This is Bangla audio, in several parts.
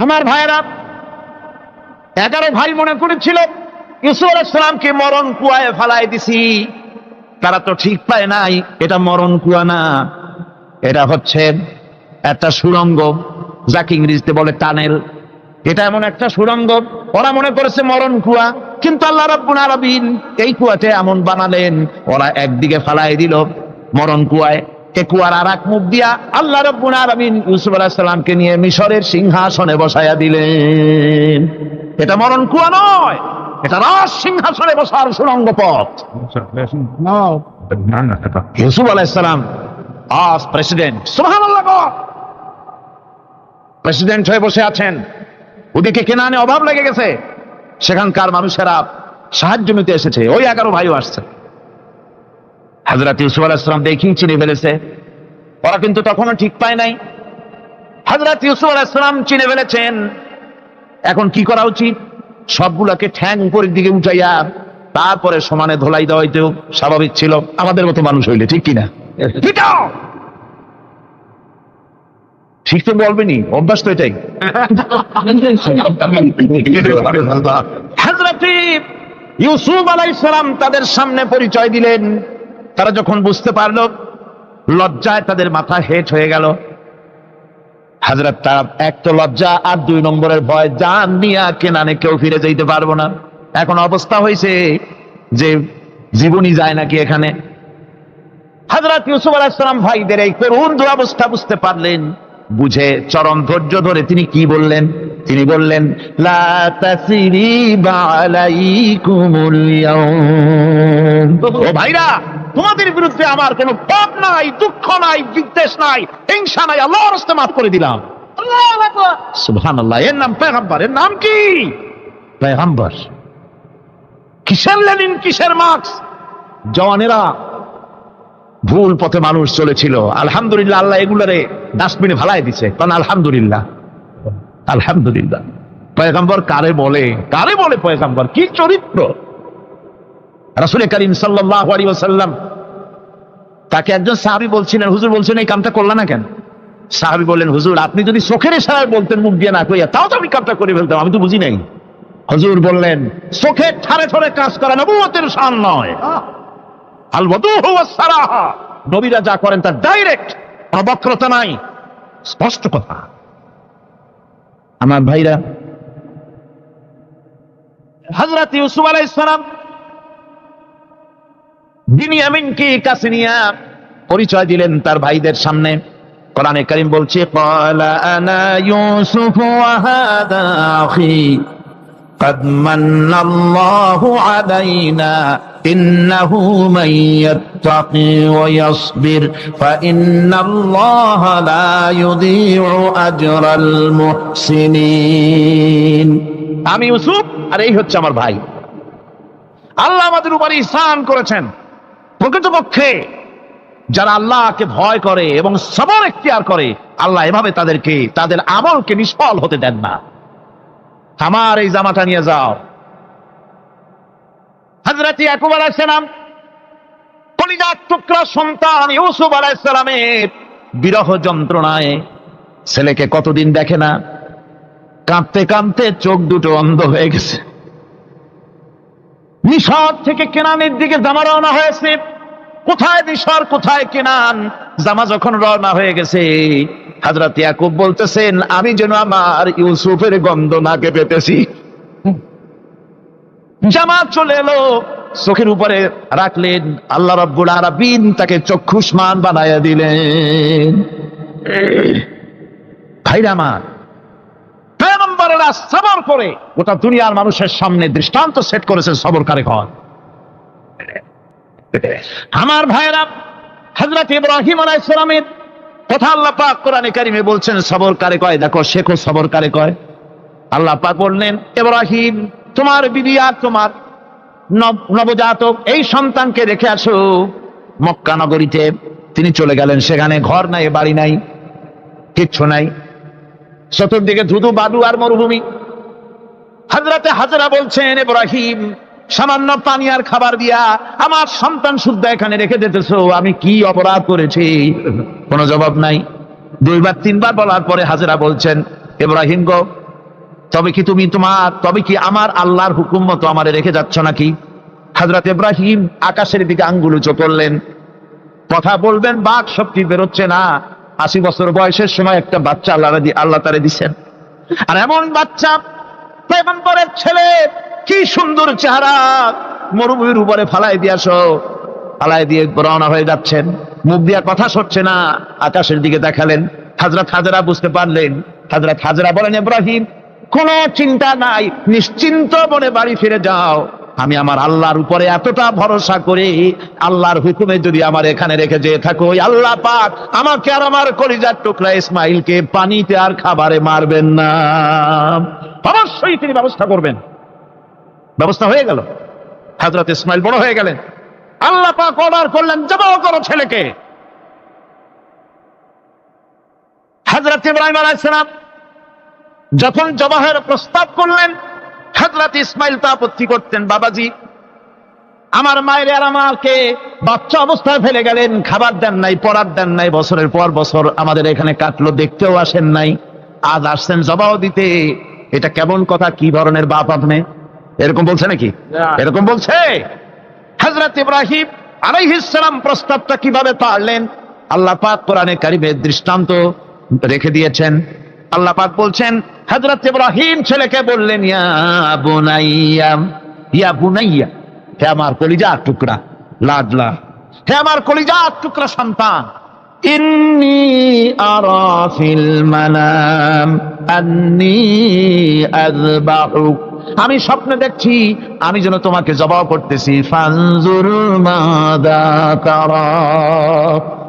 আমার ভাইয়েরা, 11 ভাই মনে করেছিল ইউসুফ আলাইহিস সালামকে মরণ কুয়ায় ফালাই দিছি। তারা তো ঠিক পায় নাই এটা মরণ কুয়া না, এটা হচ্ছে একটা সুড়ঙ্গ, যাকে ইংরেজিতে বলে টানেল। এটা এমন একটা সুড়ঙ্গ, ওরা মনে করেছে মরণ কুয়া, কিন্তু আল্লাহ রাব্বুল আলামিন এই কুয়াতে এমন বানালেন, ওরা একদিকে ফালাই দিল মরণ কুয়ায়, এ কুয়ার আর এক মুখ দিয়া আল্লাহ রাব্বুল আলামিন ইউসুফ আলাইহিস সালামকে নিয়ে মিশরের সিংহাসনে বসায়া দিলেন। এটা মরণ কুয়া নয়, এটা রাজ সিংহাসনে বসার সুড়ঙ্গ পথ। ইউসুফ আলাইহিস সালাম আজ প্রেসিডেন্ট, সুবহানাল্লাহ, প্রেসিডেন্ট হয়ে বসে আছেন। ওদিকে কেনানে অভাব লেগে গেছে, সেখানকার মানুষেরা সাহায্য নিতে এসেছে, ওই 11 ভাইও আসছে। হযরত ইউসুফ আলাইহিস সালাম দেখেই চিনে ফেলেছে, ওরা কিন্তু তখনও ঠিক পায় নাই। হযরত ইউসুফ আলাইহিস সালাম চিনে ফেলেছেন। এখন কি করা উচিত? সবগুলাকে ঠ্যাং উপরের দিকে উঠাইয়া তারপরে সমানে ধোলাই দেওয়াইতেও স্বাভাবিক ছিল, আমাদের মতো মানুষ হইলে, ঠিক কিনা? ঠিক তো বলবেনি, অভ্যাস তো এটাই। হযরত ইউসুফ আলাইহিস সালাম তাদের সামনে পরিচয় দিলেন। তারা যখন বুঝতে পারল, লজ্জায় তাদের মাথা হেট হয়ে গেল। হযরত তার এক তো লজ্জা, আর 2 নম্বরের ভয়, জান নিয়া কেনানে কেউ ফিরে যেতে পারবো না। এখন অবস্থা হয়েছে যে জীবনই যায় নাকি এখানে। হযরত ইউসুফ আলাইহিস সালাম ভাইদের এই করুণ দুরবস্থা বুঝতে পারলেন, বুঝে চরম ধৈর্য ধরে তিনি কি বললেন? তিনি বললেন, লা তাসরিবা আলাইকুমুল ইয়াউম। ও ভাইরা, তোমাদের বিরুদ্ধে আমার কোনো পাপ নাই, দুঃখ নাই, বিদ্বেষ নাই, হিংসা নাই, আল্লাহর রাস্তে মাফ করে দিলাম। আল্লাহু আকবার, সুবহানাল্লাহ। এর নাম পয়গম্বর। এর নাম কি? পয়গম্বর। কিসের লেনিন, কিসের মার্কস? জওয়ানেরা, ভুল পথে মানুষ চলেছিল, আলহামদুলিল্লাহ আল্লাহ এগুলারে ডাস্টবিনে ফালাই দিছে। কারণ আলহামদুলিল্লাহ, আলহামদুলিল্লাহ। পয়গম্বর কারে বলে? কারে বলে পয়গম্বর? কি চরিত্র! রাসূল করিম সাল্লাল্লাহু আলাইহি ওয়াসাল্লাম, তাকে একজন সাহাবী বলছিলেন, হুজুর বলছেন এই কামটা করলা না কেন? সাহাবী বললেন, হুজুর আপনি যদি চোখের ইশারায় বলতেন মুখ দিয়ে না কইয়া, তাও তো আমি কামটা করে ফেলতাম, আমি তো বুঝি নাই। হুজুর বললেন, চোখের ঠারে ঠারে কাজ করা নবুয়তের শান নয়। আল ওয়াদুহু ওয়াস সারাহা, নবীরা যা করেন তা ডাইরেক্ট, কোনো বক্রতা নাই, স্পষ্ট কথা। আমার ভাইরা, হযরত ইউসুফ আলাইহিস সালাম বিনিয়ামিনকে কাছে নিয়ে পরিচয় দিলেন তার ভাইদের সামনে। কোরআনে কারীম বলছে, ক্বালা আনা ইউসুফ ওয়া হাদা আখি قد من الله علينا إنه من يتقي ويصبر فإن الله لا يضيع أجر المحسنين। আমি ইউসুফ, আর এই হচ্ছে আমার ভাই। আল্লাহ আমাদের উপর ইহসান করেছেন। প্রকৃতপক্ষে যারা আল্লাহকে ভয় করে এবং সবর এখতিয়ার করে, আল্লাহ এভাবে তাদেরকে, তাদের আমলকে নিষ্ফল হতে দেন না। আমার এই জামাটা নিয়ে যাও। হযরত ইয়াকুব আলাইহিস সালাম, কলিজার টুকরা সন্তান ইউসুফ আলাইহিস সালামের বিরহ যন্ত্রণায় ছেলেকে কতদিন দেখে না, কাঁদতে কাঁদতে চোখ দুটো অন্ধ হয়ে গেছে। মিশর থেকে কেনানের দিকে জামা রওনা হয়েছে। কোথায় মিশর, কোথায় কেনান? জামা যখন রওনা হয়ে গেছে, হযরত ইয়াকুব বলতেছেন, আমি যেন আমার ইউসুফের গন্ধ নাকে পেতেছি। জামা চলে এলো, চোখের উপরে রাখলেন, আল্লাহ রাব্বুল আলামিন তাকে চক্ষুষ্মান বানায়া দিলেন। ভাইরা আমার, পয়গম্বরেরা সবর করে গোটা দুনিয়ার মানুষের সামনে দৃষ্টান্ত সেট করেছে সবর কারে হয়। আমার ভাইরা, হযরত ইব্রাহিম আলাইহিস সালামের কথা আল্লাহ পাক কোরআনে কারিমে বলছেন সবর কারে কয়। দেখো, শেখো সবর কারে কয়। আল্লাহ পাক বললেন, ইব্রাহিম, তোমার বিবি আর তোমার নবজাতক এই সন্তানকে রেখে আসো মক্কা নগরীতে। তিনি চলে গেলেন, সেখানে ঘর নাই, বাড়ি নাই, কিচ্ছু নাই, চতুর্দিকে ধুধু বালু আর মরুভূমি। হযরতে হাজরা বলছেন, ইব্রাহিম, সামান্য পানি আর খাবার দিয়া আমার সন্তান শুদ্ধ এখানে রেখে দিতেছো, আমি কি অপরাধ করেছি? কোনো জবাব নাই। 2 বার 3 বার বলার পরে হাজরা বলছেন, ইব্রাহিম গো, তবে কি আমার আল্লাহর হুকুম মতো আমারে রেখে যাচ্ছ নাকি? হযরত ইব্রাহিম আকাশের দিকে আঙ্গুল উঁচু করলেন। কথা বলবেন, বাক শক্তি বেরোচ্ছে না। 80 বছর বয়সের সময় একটা বাচ্চা আল্লাহ তারে দিচ্ছেন। আর এমন বাচ্চা, পয়গম্বরের ছেলে, কি সুন্দর চেহারা, মরুভূমির উপরে ফালাই দিয়ে রওনা হয়ে যাচ্ছেন। মুখ দিয়া কথা সরছে না, আকাশের দিকে দেখালেন। হযরত হাজেরা বুঝতে পারলেন। হযরত হাজেরা বলেন, ইব্রাহিম, কোনো চিন্তা নাই, নিশ্চিন্ত মনে বাড়ি ফিরে যাও। আমি আমার আল্লাহর উপরে এতটা ভরসা করি, আল্লাহর হুকুমে যদি আমার এখানে রেখে যেয়ে থাকো, আল্লাহ পাক আমাকে আর আমার কলিজার টুকরা ইসমাইলকে পানিতে আর খাবারে মারবেন না, অবশ্যই তিনি ব্যবস্থা করবেন। ব্যবস্থা হয়ে গেল। হযরত ইসমাইল বড় হয়ে গেলেন। আল্লাহ পাক অর্ডার করলেন, জবাহ করো ছেলেকে। হযরত ইব্রাহিম আলাইহিস সালাম যখন জবাহের প্রস্তাব করলেন, হযরত ইসমাইল তা আপত্তি করতেন। বাবাজি, আমার মায়ের আর আমাকে বাচ্চা অবস্থায় ফেলে গেলেন, খাবার দেন নাই, পরার দেন নাই, বছরের পর বছর আমাদের এখানে কাটলো, দেখতেও আসেন নাই, আজ আসছেন জবাহ দিতে। এটা কেমন কথা? কি ধরনের বাপ আপনি? এরকম বলছে নাকি? এরকম বলছে? হযরত ইব্রাহিম আলাইহিস সালাম প্রস্তাবটা কিভাবে পারলেন? আল্লাহ পাক কোরআনে কারিমে দৃষ্টান্ত রেখে দিয়েছেন। আল্লাহ পাক বলছেন, হযরত ইব্রাহিম ছেলেকে বললেন, ইয়া বুনাইয়া, হে আমার কলিজার টুকরা, লাডলা, হে আমার কলিজার টুকরা সন্তান, ইন্নী আরা ফিল মানাম আন্নী আযবাহুক, আমি স্বপ্নে দেখছি আমি যেন তোমাকে জবাহ করতেছি। ফানজুর মাযা তারা,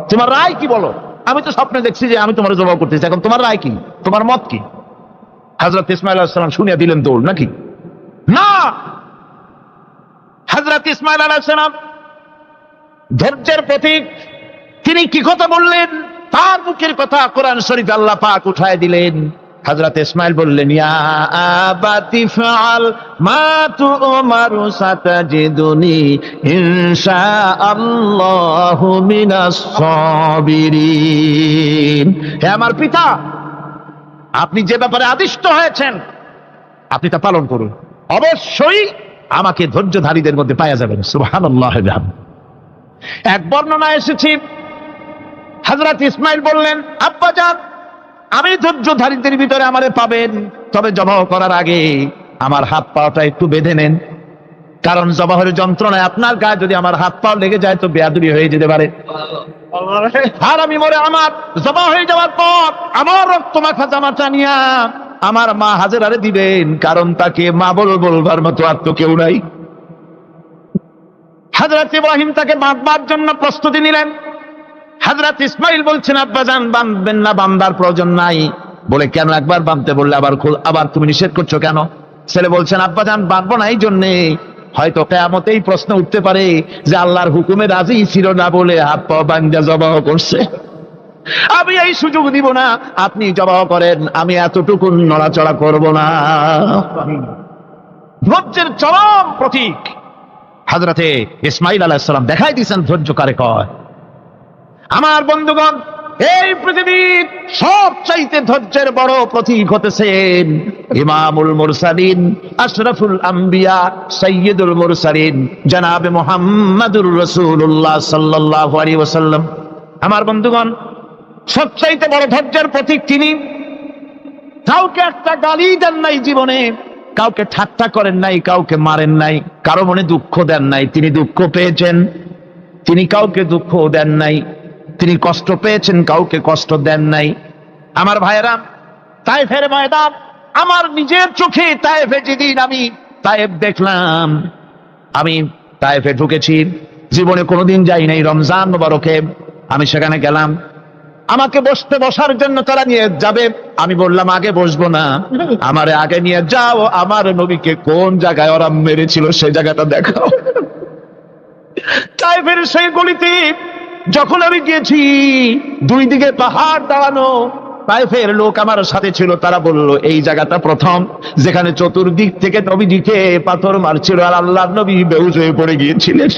তোমার রায় কি বলো? আমি তো স্বপ্নে দেখছি যে আমি তোমার জবাহ করতেছি, এখন তোমার রায় কি, তোমার মত কি? হযরত ইসমাঈল আলাইহিস সালাম শুনিয়া দিলেন দৌড়, নাকি? না, হযরত ইসমাঈল আলাইহিস সালাম ধৈর্যের প্রতীক। তিনি কি কথা বললেন? তার মুখের কথা কোরআন শরীফে আল্লাহ পাক উঠায় দিলেন। হযরত ইসমাঈল বললেন, ইয়া আবাতি ফাআল মা তুমারু সাতাজিদুনি ইনশাআল্লাহু মিনাস সাবিরিন, হে আমার পিতা, আপনি যে ব্যাপারে আদিষ্ট হয়েছেন আপনি তা পালন করুন, অবশ্যই আমাকে ধৈর্যধারীদের মধ্যে পাওয়া যাবেন। সুবহানাল্লাহ। এক বর্ণনা এসেছে, হযরত ইসমাঈল বললেন, আব্বাজান, আমি ধৈর্যধারীদের ভিতরে আমারে পাবেন, তবে জবাহ করার আগে আমার হাত পাটা একটু বেঁধে নেন, কারণ জবাহের যন্ত্রণায় আপনার গায়ে যদি আমার হাত পা লেগে যায় তো বেয়াদবি হয়ে যেতে পারে। আর আমি মরে আমার জবাহ হয়ে যাওয়ার পর আমার রক্ত মাখা জামাটা নিয়া আমার মা হাজেরারে দিবেন, কারণ তাকে মা বলবার মতো আর তো কেউ নাই। হযরত ইব্রাহিম তাকে বাঁধবার জন্য প্রস্তুতি নিলেন। হযরত ইসমাঈল বলছেন, আব্বাজান, বাঁধবেন না, বাঁধার প্রয়োজন নাই। বলে, কেন? একবার বাঁধতে বললে আবার তুমি নিষেধ করছো কেন? ছেলে বলছেন, আব্বাজান, বাঁধবো না এই জন্যে, হয়তো কিয়ামতেই প্রশ্ন উঠতে পারে যে আল্লাহর হুকুমে রাজি ছিল না বলে হাত পা বাঁধা জবাহ করছে, আমি এই সুযোগ দিব না, আপনি জবাহ করেন, আমি এতটুকু নড়াচড়া করব না। ধৈর্যের চরম প্রতীক হযরতে ইসমাঈল আলাইহিস সালাম দেখাই দিয়েছেন ধৈর্য কারে কয়। আমার বন্ধুগণ, এই পৃথিবীর সবচাইতে ধৈর্যের বড় প্রতীক হতেছেন ইমামুল মুরসালিন, আশরাফুল আম্বিয়া, সাইয়্যিদুল মুরসালিন, জনাবে মুহাম্মাদুর রাসূলুল্লাহ সাল্লাল্লাহু আলাইহি ওয়াসাল্লাম। আমার বন্ধুগণ, সবচাইতে বড় ধৈর্যের প্রতীক তিনি। কাউকে একটা গালি দেন নাই জীবনে, কাউকে ঠাট্টা করেন নাই, কাউকে মারেন নাই, কারো মনে দুঃখ দেন নাই। তিনি দুঃখ পেয়েছেন, তিনি কাউকে দুঃখ দেন নাই। তিনি কষ্ট পেয়েছেন, কাউকে কষ্ট দেন নাই। আমার ভাইয়েরা, তায়েফের ময়দান, আমার নিজের চোখে তায়েফে যেদিন আমি তায়েফ দেখলাম, আমি তায়েফে ঢুকেছি, জীবনে কোনোদিন যাই নাই। রমজান মুবারকে আমি সেখানে গেলাম, আমাকে বসার জন্য তারা নিয়ে যাবে। আমি বললাম, আগে বসবো না, আমারে আগে নিয়ে যাও, আমার নবীকে কোন জায়গায় ওরা মেরেছিল সেই জায়গাটা দেখাও। তায়েফের সেই গলিতে যখন আমি গিয়েছি, দুই দিকে পাহাড় দাঁড়ানো, তায়েফের লোক আমার সাথে ছিল, তারা বলল, এই জায়গাটা প্রথম যেখানে চতুর্দিক থেকে নবীজিকে পাথর মারছিল আর আল্লাহর নবী বেহুশ হয়ে পড়ে গিয়েছিলেন।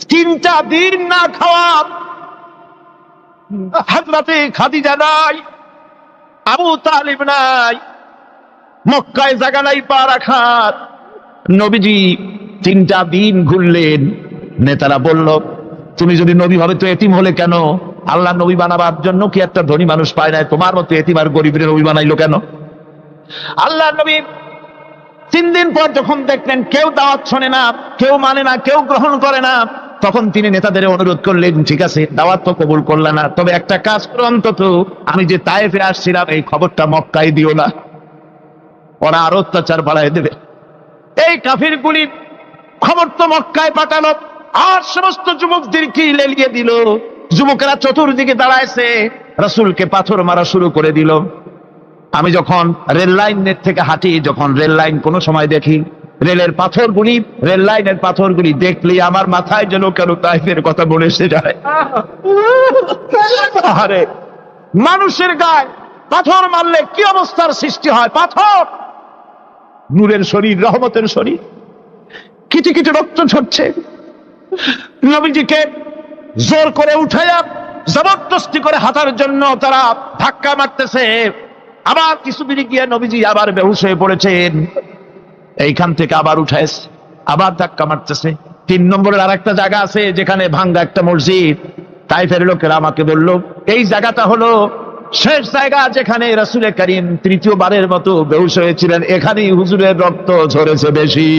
3টা দিন না খাওয়া, হযরতে খাদিজা নাই, আবু তালিব নাই, মক্কায় জায়গা নাই পা রাখার। নবীজি 3টা দিন ঘুরলেন। নেতারা বলল, তুমি যদি নবী হবে তো এতিম হলে কেন? আল্লাহ নবী বানাবার জন্য কি একটা ধনী মানুষ পায় নাই? তোমার মতো এতিম আর গরিবের নবী বানাইলো কেন? আল্লাহ নবী 3 দিন পর যখন দেখলেন কেউ দাওয়াত শোনে না, কেউ মানে না, কেউ গ্রহণ করে না, তখন তিনি নেতাদের অনুরোধ করলেন, ঠিক আছে দাওয়াত তো কবুল করলে না, তবে একটা কাজ করো, অন্তত আমি যে তায়েফে আসছিলাম এই খবরটা মক্কায় দিও না, ওরা আরো অত্যাচার বাড়ায় দেবে। এই কাফিরগুলি খবর তো মক্কায় পাঠালো, আর সমস্ত যুবকদেরকে লেলিয়ে দিল। যুবকেরা চতুর্দিকে দাঁড়াইছে, রাসূলকে পাথর মারা শুরু করে দিল। আমি যখন রেল লাইনের থেকে হাঁটি, যখন রেল লাইন কোনো সময় দেখি, রেলের পাথরগুলি, রেল লাইনের পাথরগুলি দেখলে আমার মাথায় যেন কেন তাইফের কথা বলে এসে যায়। আরে মানুষের গায়ে পাথর মারলে কি অবস্থার সৃষ্টি হয়! পাথর নূরের শরীর, রহমতের শরীর, কিটি কিটি রক্ত ঝরছে। নবীজিকে জোর করে উঠাইয়া জবরদস্তি করে হাঁটার জন্য তারা ধাক্কা মারতেছে। আবার কিছু দূরে গিয়ে নবীজি আবার বেহুশ হয়ে পড়েছেন। এইখান থেকে আবার উঠাইছে, আবার ধাক্কা মারতেছে। 3 নম্বরের আরেকটা জায়গা আছে যেখানে ভাঙ্গা একটা মসজিদ। তাইফের লোকেরা আমাকে বলল, এই জায়গাটা হলো শেষ জায়গা যেখানে রাসূল করিম 3য় বারের মতো বেহুশ হয়েছিলেন, এখানেই হুজুরের রক্ত ঝরেছে বেশি।